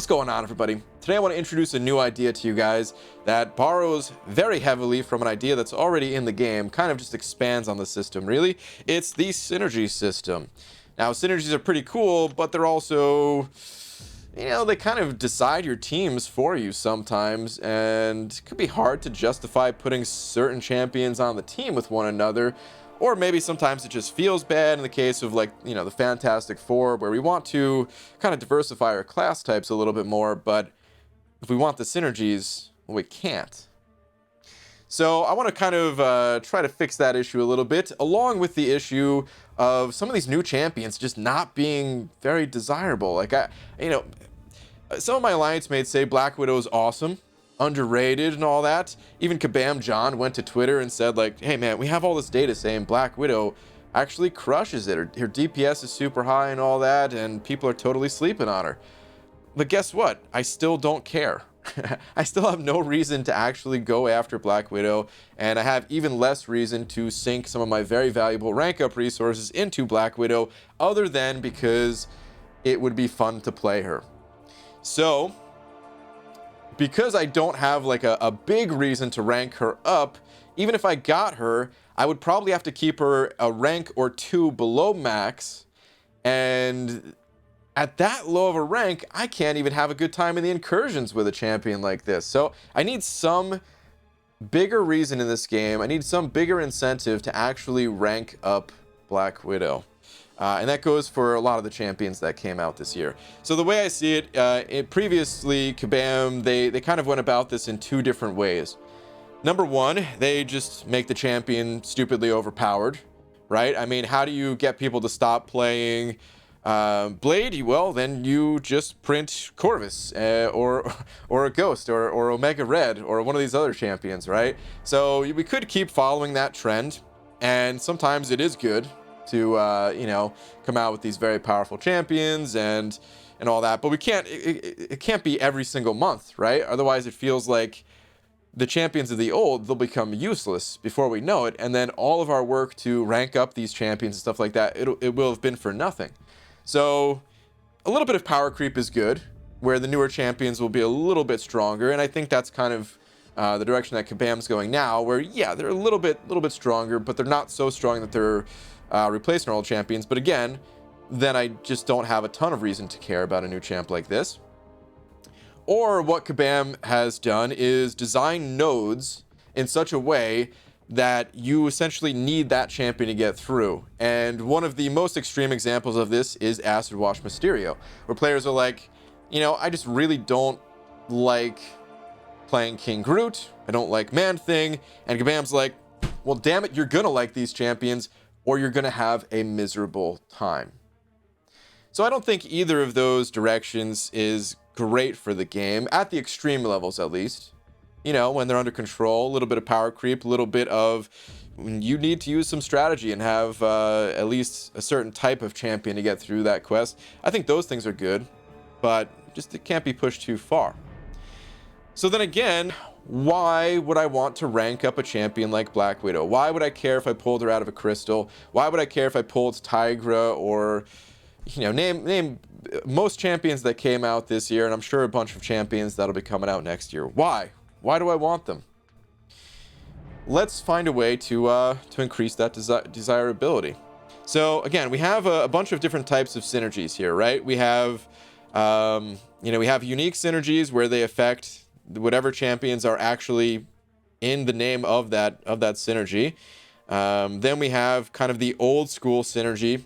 What's going on, everybody? Today I want to introduce a new idea to you guys that borrows very heavily from an idea that's already in the game, kind of just expands on the system, really. It's the Synergy system. Now, Synergies are pretty cool, but they're also, they kind of decide your teams for you sometimes, and it could be hard to justify putting certain champions on the team with one another. Or maybe sometimes it just feels bad in the case of, like, the Fantastic Four, where we want to kind of diversify our class types a little bit more, but if we want the synergies, well, we can't. So I want to kind of try to fix that issue a little bit, along with the issue of some of these new champions just not being very desirable. Like, some of my alliance mates say Black Widow is awesome, underrated and all that. Even Kabam John went to Twitter and said, like, hey man, we have all this data saying Black Widow actually crushes it. Her DPS is super high and all that, and people are totally sleeping on her. But guess what? I still don't care. I still have no reason to actually go after Black Widow, and I have even less reason to sink some of my very valuable rank up resources into Black Widow, other than because it would be fun to play her. So because I don't have like a big reason to rank her up, even if I got her, I would probably have to keep her a rank or two below max. And at that low of a rank, I can't even have a good time in the incursions with a champion like this. So I need some bigger reason in this game. I need some bigger incentive to actually rank up Black Widow. And that goes for a lot of the champions that came out this year. So the way I see it, previously, Kabam, they kind of went about this in two different ways. Number one, they just make the champion stupidly overpowered, right? I mean, how do you get people to stop playing Blade? Well, then you just print Corvus or a Ghost or Omega Red or one of these other champions, right? So we could keep following that trend, and sometimes it is good to come out with these very powerful champions and all that, but we can't, it can't be every single month, right? Otherwise it feels like the champions of the old, they'll become useless before we know it, and then all of our work to rank up these champions and stuff like that, it will have been for nothing. So a little bit of power creep is good, where the newer champions will be a little bit stronger, and I think that's kind of the direction that Kabam's going now, where yeah, they're a little bit stronger, but they're not so strong that they're replacing our old champions. But again, then I just don't have a ton of reason to care about a new champ like this. Or what Kabam has done is design nodes in such a way that you essentially need that champion to get through. And one of the most extreme examples of this is Acid Wash Mysterio, where players are like, I just really don't like playing King Groot, I don't like Man-Thing, and Kabam's like, well, damn it, you're gonna like these champions, or you're going to have a miserable time. So I don't think either of those directions is great for the game, at the extreme levels at least. When they're under control, a little bit of power creep, a little bit of you need to use some strategy and have at least a certain type of champion to get through that quest. I think those things are good, but just it can't be pushed too far. So then again, why would I want to rank up a champion like Black Widow? Why would I care if I pulled her out of a crystal? Why would I care if I pulled Tigra or, name most champions that came out this year, and I'm sure a bunch of champions that'll be coming out next year. Why? Why do I want them? Let's find a way to increase that desirability. So again, we have a bunch of different types of synergies here, right? We have, we have unique synergies where they affect whatever champions are actually in the name of that synergy. Then we have kind of the old school synergy,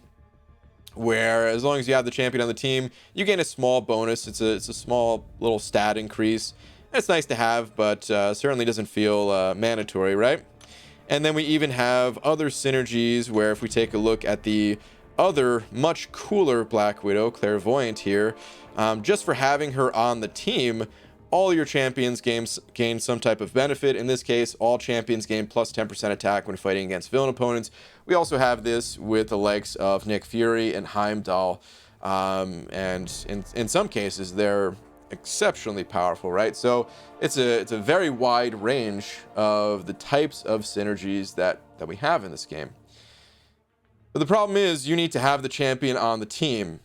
where as long as you have the champion on the team, you gain a small bonus. It's a small little stat increase. It's nice to have, but certainly doesn't feel mandatory, right? And then we even have other synergies where if we take a look at the other much cooler Black Widow, Clairvoyant here, just for having her on the team, all your champions gain some type of benefit. In this case, all champions gain plus 10% attack when fighting against villain opponents. We also have this with the likes of Nick Fury and Heimdall. And in some cases, they're exceptionally powerful, right? So it's a very wide range of the types of synergies that we have in this game. But the problem is you need to have the champion on the team.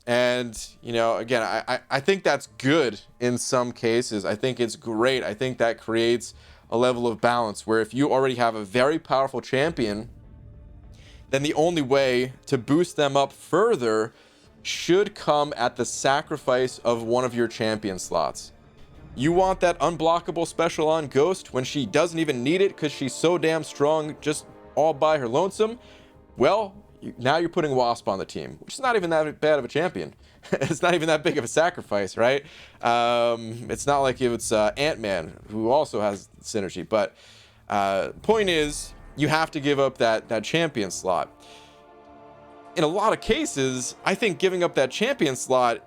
And, you know, again, I think that's good in some cases. I think it's great. I think that creates a level of balance where if you already have a very powerful champion, then the only way to boost them up further should come at the sacrifice of one of your champion slots. You want that unblockable special on Ghost when she doesn't even need it because she's so damn strong just all by her lonesome? Well, now you're putting Wasp on the team, which is not even that bad of a champion. It's not even that big of a sacrifice, right? It's not like it's Ant-Man, who also has synergy. But point is, you have to give up that champion slot. In a lot of cases, I think giving up that champion slot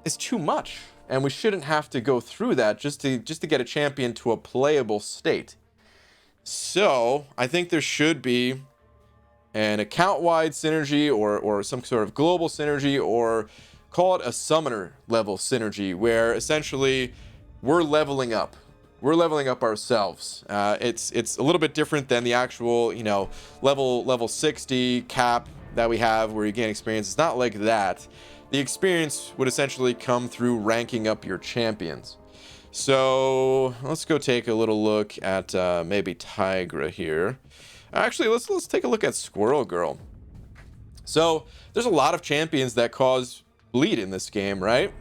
is too much, and we shouldn't have to go through that just to get a champion to a playable state. So I think there should be an account-wide synergy or some sort of global synergy, or call it a summoner level synergy, where essentially we're leveling up. We're leveling up ourselves. It's a little bit different than the actual, you know, level 60 cap that we have where you gain experience. It's not like that. The experience would essentially come through ranking up your champions. So let's go take a little look at maybe Tigra here. Actually, let's take a look at Squirrel Girl. So there's a lot of champions that cause bleed in this game, right?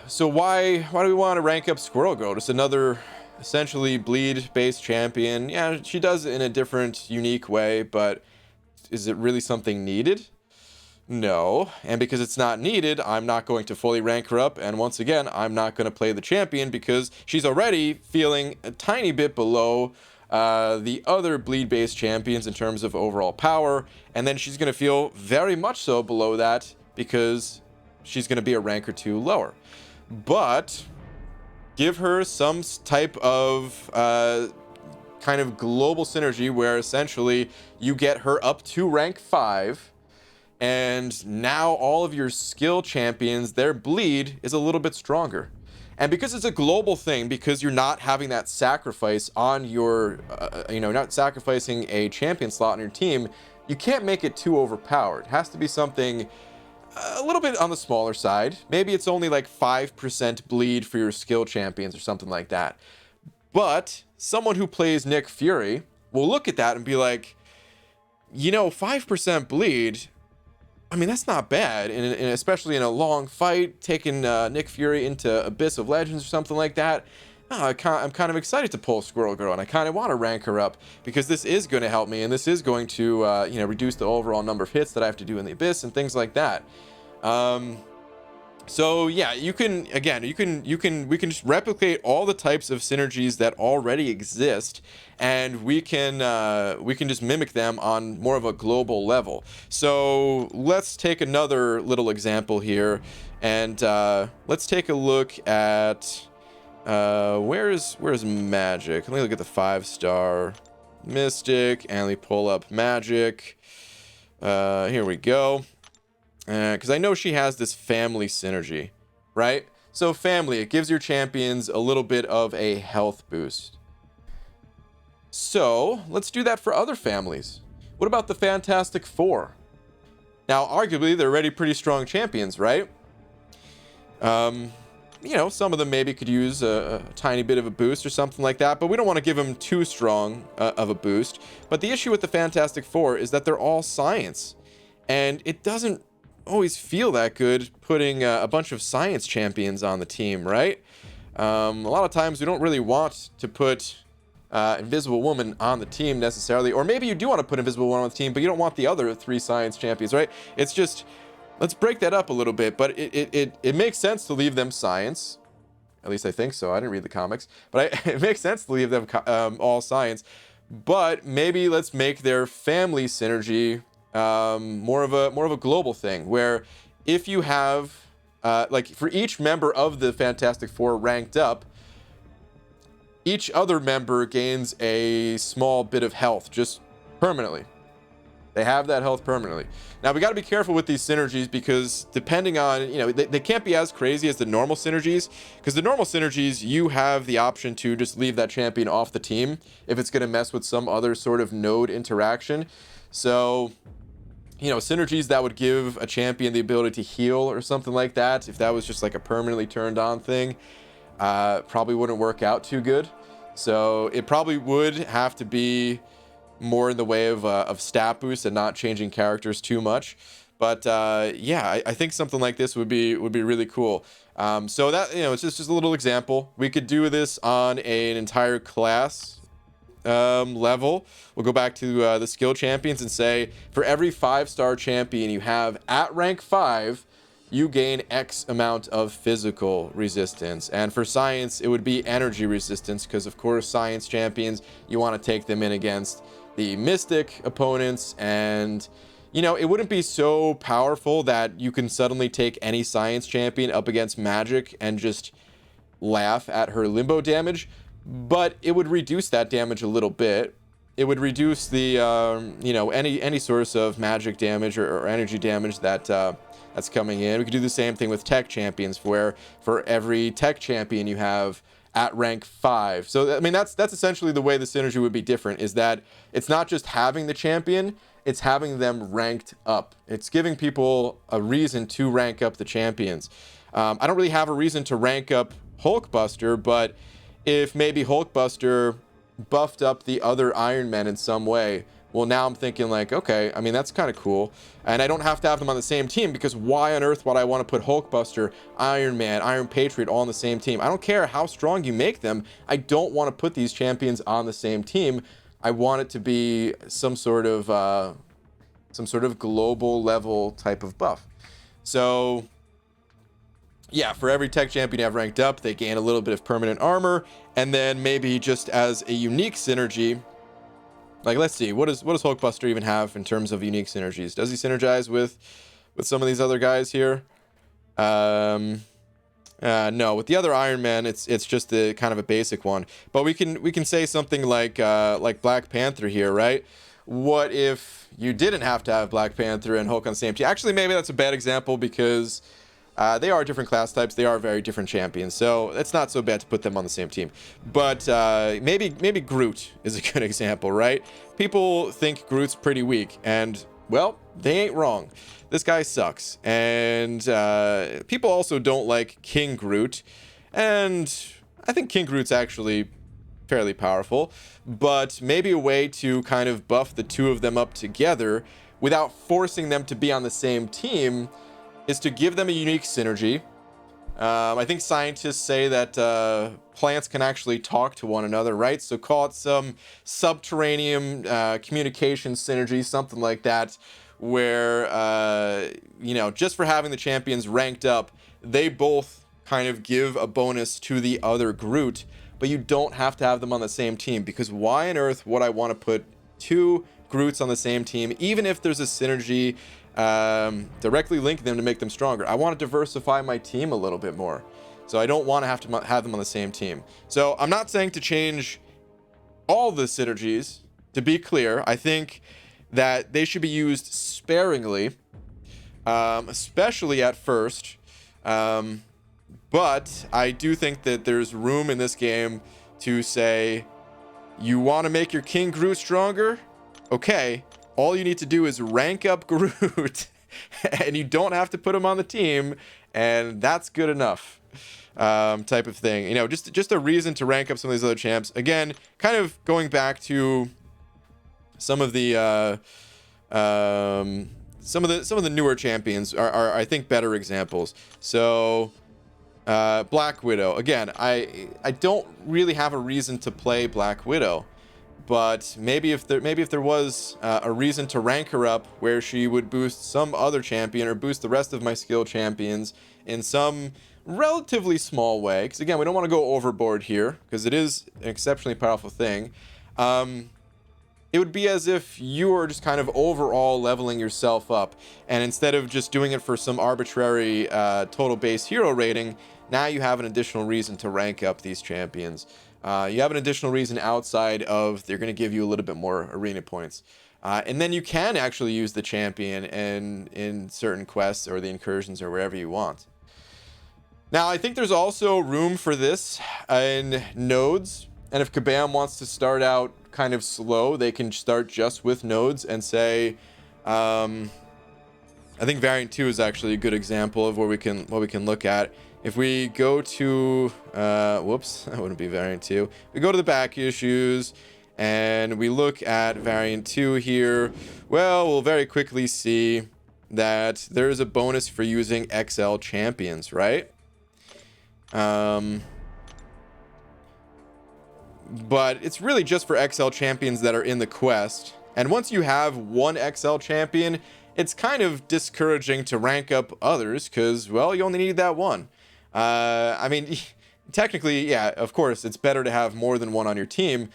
So why do we want to rank up Squirrel Girl? Just another essentially bleed-based champion. Yeah, she does it in a different, unique way, but is it really something needed? No, and because it's not needed, I'm not going to fully rank her up, and once again, I'm not going to play the champion because she's already feeling a tiny bit below the other bleed-based champions in terms of overall power, and then she's going to feel very much so below that because she's going to be a rank or two lower. But give her some type of kind of global synergy where essentially you get her up to rank 5, and now all of your skill champions, their bleed is a little bit stronger. And because it's a global thing, because you're not having that sacrifice on your, not sacrificing a champion slot on your team, you can't make it too overpowered. It has to be something a little bit on the smaller side. Maybe it's only like 5% bleed for your skill champions or something like that. But someone who plays Nick Fury will look at that and be like, 5% bleed, I mean, that's not bad, and especially in a long fight, taking Nick Fury into Abyss of Legends or something like that. I'm kind of excited to pull Squirrel Girl, and I kind of want to rank her up because this is going to help me, and this is going to reduce the overall number of hits that I have to do in the Abyss and things like that. So yeah, we can just replicate all the types of synergies that already exist, and we can just mimic them on more of a global level. So let's take another little example here, and let's take a look at where's Magic. Let me look at the 5-star Mystic, and we pull up Magic. Here we go. Because I know she has this family synergy, right? So family, it gives your champions a little bit of a health boost. So let's do that for other families. What about the Fantastic Four? Now, arguably, they're already pretty strong champions, right? Some of them maybe could use a tiny bit of a boost or something like that, but we don't want to give them too strong of a boost. But the issue with the Fantastic Four is that they're all science, and it doesn't always feel that good putting a bunch of science champions on the team, right? A lot of times we don't really want to put Invisible Woman on the team necessarily, or maybe you do want to put Invisible Woman on the team, but you don't want the other 3 science champions, right? It's just, let's break that up a little bit, but it makes sense to leave them science. At least I think so. I didn't read the comics, but it makes sense to leave them all science. But maybe let's make their family synergy more of a global thing, where if you have for each member of the Fantastic Four ranked up, each other member gains a small bit of health just permanently. They have that health permanently. Now we got to be careful with these synergies because depending on, they can't be as crazy as the normal synergies, because the normal synergies, you have the option to just leave that champion off the team if it's going to mess with some other sort of node interaction. So you know, synergies that would give a champion the ability to heal or something like that, if that was just like a permanently turned on thing, probably wouldn't work out too good. So it probably would have to be more in the way of stat boost and not changing characters too much. But yeah, I think something like this would be really cool. So that, you know, it's just a little example. We could do this on an entire class level. We'll go back to the skill champions and say, for every 5-star champion you have at rank 5, you gain X amount of physical resistance. And for science, it would be energy resistance, because of course science champions, you want to take them in against the mystic opponents, and you know, it wouldn't be so powerful that you can suddenly take any science champion up against magic and just laugh at her limbo damage, but it would reduce that damage a little bit. It would reduce the you know, any source of magic damage or energy damage that that's coming in. We could do the same thing with tech champions, where for every tech champion you have at rank 5. So I mean, that's essentially the way the synergy would be different, is that it's not just having the champion, it's having them ranked up. It's giving people a reason to rank up the champions. I don't really have a reason to rank up Hulkbuster, but if maybe Hulkbuster buffed up the other Iron Men in some way, well, now I'm thinking like, okay, I mean, that's kind of cool. And I don't have to have them on the same team, because why on earth would I want to put Hulkbuster, Iron Man, Iron Patriot all on the same team? I don't care how strong you make them. I don't want to put these champions on the same team. I want it to be some sort of global level type of buff. So yeah, for every tech champion you have ranked up, they gain a little bit of permanent armor. And then maybe just as a unique synergy, like, let's see, what does Hulkbuster even have in terms of unique synergies? Does he synergize with some of these other guys here? No, with the other Iron Man, it's just the kind of a basic one. But we can say something like Black Panther here, right? What if you didn't have to have Black Panther and Hulk on the same team? Actually, maybe that's a bad example, because they are different class types. They are very different champions, so it's not so bad to put them on the same team. But maybe Groot is a good example, right? People think Groot's pretty weak, and well, they ain't wrong. This guy sucks, and people also don't like King Groot, and I think King Groot's actually fairly powerful. But maybe a way to kind of buff the two of them up together without forcing them to be on the same team is to give them a unique synergy. I think scientists say that plants can actually talk to one another, right? So call it some subterranean communication synergy, something like that, where, you know, just for having the champions ranked up, they both kind of give a bonus to the other Groot, but you don't have to have them on the same team, because why on earth would I want to put two Groots on the same team, even if there's a synergy directly link them to make them stronger? I want to diversify my team a little bit more, so I don't want to have them on the same team. So I'm not saying to change all the synergies. To be clear, I think that they should be used sparingly, especially at first. But I do think that there's room in this game to say, you want to make your King Groot stronger? Okay, all you need to do is rank up Groot, and you don't have to put him on the team, and that's good enough, type of thing. You know, just a reason to rank up some of these other champs. Again, kind of going back to some of the newer champions are I think better examples. So Black Widow, again, I don't really have a reason to play Black Widow. But maybe if there was a reason to rank her up where she would boost some other champion or boost the rest of my skill champions in some relatively small way, because again, we don't want to go overboard here, because it is an exceptionally powerful thing. It would be as if you were just kind of overall leveling yourself up, and instead of just doing it for some arbitrary total base hero rating, now you have an additional reason to rank up these champions. You have an additional reason outside of they're going to give you a little bit more arena points. And then you can actually use the champion in certain quests or the incursions or wherever you want. Now, I think there's also room for this in nodes. And if Kabam wants to start out kind of slow, they can start just with nodes and say, you know, just for having the champions ranked up, I think variant 2 is actually a good example of what we can look at. If we go to whoops, that wouldn't be variant 2. We go to the back issues and we look at variant 2 here. Well, we'll very quickly see that there is a bonus for using XL champions, right? But it's really just for XL champions that are in the quest. And once you have one XL champion, it's kind of discouraging to rank up others because, well, you only need that one. I mean, technically, yeah, of course, it's better to have more than one on your team,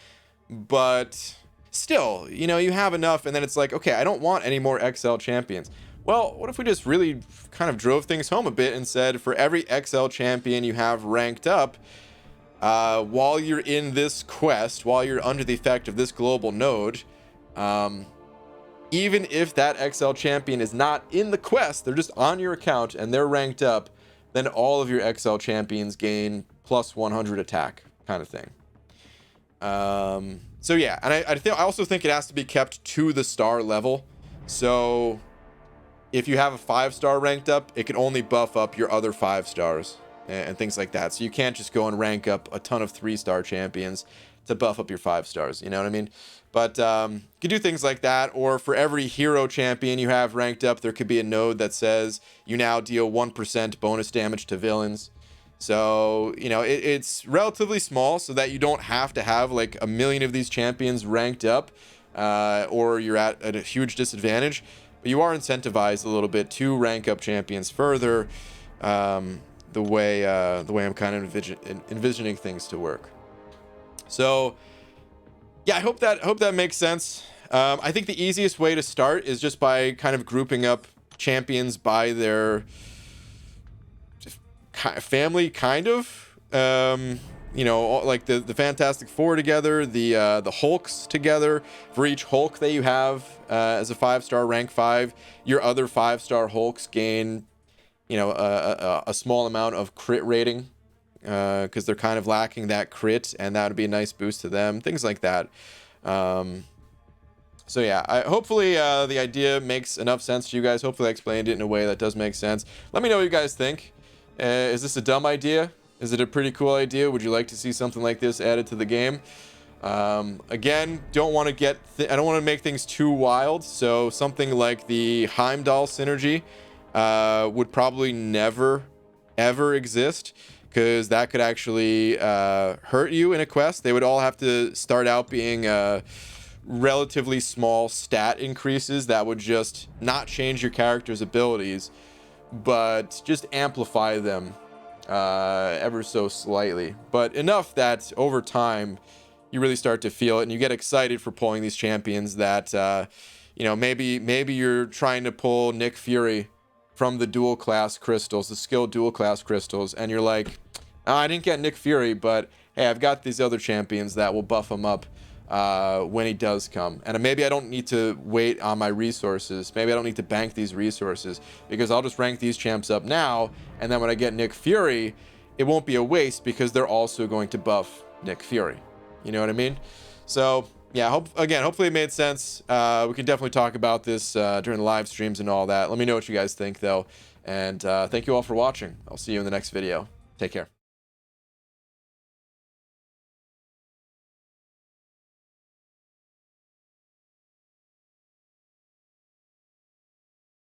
but still, you know, you have enough, and then it's like, okay, I don't want any more XL champions. Well, what if we just really kind of drove things home a bit and said, for every XL champion you have ranked up, while you're in this quest, while you're under the effect of this global node, even if that XL champion is not in the quest, they're just on your account and they're ranked up, then all of your XL champions gain plus 100 attack, kind of thing. So yeah, and I also think it has to be kept to the star level. So if you have a 5-star ranked up, it can only buff up your other 5 stars and things like that. So you can't just go and rank up a ton of 3-star champions to buff up your 5 stars. You know what I mean? But you could do things like that. Or for every hero champion you have ranked up, there could be a node that says you now deal 1% bonus damage to villains. So, you know, it's relatively small so that you don't have to have like a million of these champions ranked up, or you're at a huge disadvantage. But you are incentivized a little bit to rank up champions further, the way I'm kind of envisioning things to work. So yeah, I hope that makes sense. I think the easiest way to start is just by kind of grouping up champions by their family, kind of. You know, like the Fantastic Four together, the Hulks together. For each Hulk that you have as a 5-star rank 5, your other 5-star Hulks gain, you know, a small amount of crit rating, because they're kind of lacking that crit, and that would be a nice boost to them. Things like that. So yeah, hopefully the idea makes enough sense to you guys. Hopefully I explained it in a way that does make sense. Let me know what you guys think. Is this a dumb idea? Is it a pretty cool idea? Would you like to see something like this added to the game? Again, don't want to I don't want to make things too wild. So something like the Heimdall synergy would probably never, ever exist, because that could actually hurt you in a quest. They would all have to start out being relatively small stat increases that would just not change your character's abilities, but just amplify them ever so slightly, but enough that over time you really start to feel it and you get excited for pulling these champions that you know, maybe you're trying to pull Nick Fury from the dual class crystals, the skilled dual class crystals, and you're like, oh, I didn't get Nick Fury, but hey, I've got these other champions that will buff him up when he does come. And maybe I don't need to wait on my resources. Maybe I don't need to bank these resources, because I'll just rank these champs up now, and then when I get Nick Fury, it won't be a waste because they're also going to buff Nick Fury. You know what I mean? So yeah, hopefully it made sense. We can definitely talk about this during the live streams and all that. Let me know what you guys think though. And thank you all for watching. I'll see you in the next video. Take care.